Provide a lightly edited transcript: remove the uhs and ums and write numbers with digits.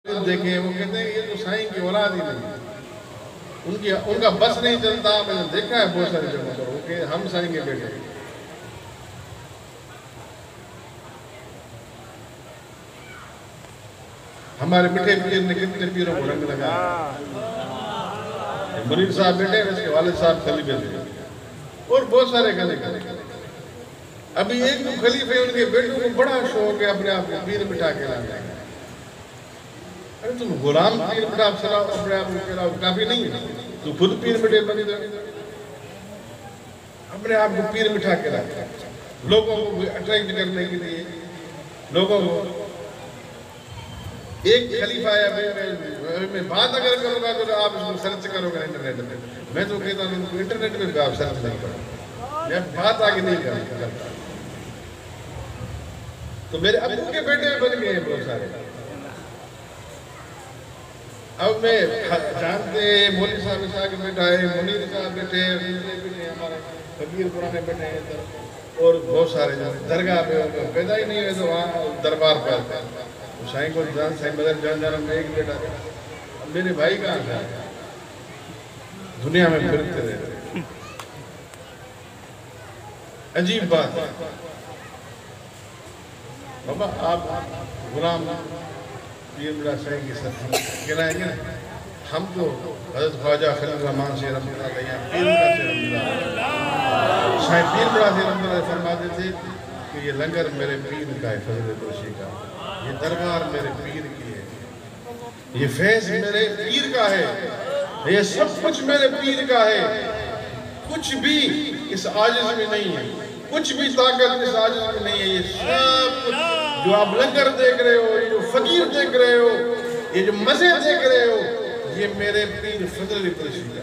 देखे वो कहते हैं ये तो साईं की औलाद ही नहीं है, उनका बस नहीं चलता। मैंने देखा है बहुत सारी जगहों पर, वो कि हम साईं के बेटे। हमारे मिठे पीर ने कितने पीरों को रंग लगाया। मुनीर साहब बेटे, उसके वालिद साहब खलीफे थे और बहुत सारे खलीफे। अभी एक तो खलीफे उनके बेटों को बड़ा शौक है अपने आप को पीर बिठा के लाने। अरे तुम गुलाम पीर बिठा अपने आप को काफी नहीं है, तू खुद पीर बिठे बनी दो, अपने आप को पीर बिठा के लाते लोगों को अट्रैक्ट करने के लिए। लोगों को एक खलीफा है, मैं बात अगर करूंगा तो आप उसको सर्च करोगे इंटरनेट में। मैं तो कहता हूँ इंटरनेट में भी आप सर्च नहीं करो, मैं बात आगे नहीं करता। तो मेरे अबू के बेटे बन गए बहुत सारे। अब मैं जानते मौलवी साहब के बेटा है, मुनीर साहब बेटे, हमारे फकीर पुराने बेटे हैं, और बहुत सारे दरगाह पे पैदा ही नहीं हुए तो वहाँ दरबार पे आते हैं। साईं को जान, साईं बदर जान में एक बेटा। अब मेरे भाई कहाँ था, दुनिया में फिरते रहे। अजीब बात है बाबा, आप गुलाम पीर बड़ा साईं की सर गिराएंगे ना। हम तो हज़रत ख्वाजा खलील रहमान से रहमतुल्लाह अलैह पीर बड़ा से रहमतुल्लाह साईं पीर बड़ा से रहमतुल्लाह फरमाते थे कि ये लंगर मेरे पीर का है, फजल कुर्सी का, ये दरबार मेरे पीर की है, ये फैज़ मेरे पीर का है, ये सब कुछ मेरे पीर का है। कुछ भी इस आजिज़ में नहीं है, कुछ भी ताकत इस आजिज़ में नहीं है। ये सब कुछ जो आप लंगर देख रहे हो, ये जो फकीर देख रहे हो, ये जो मज़े देख रहे हो, ये मेरे पीर फजल कुर्सी का।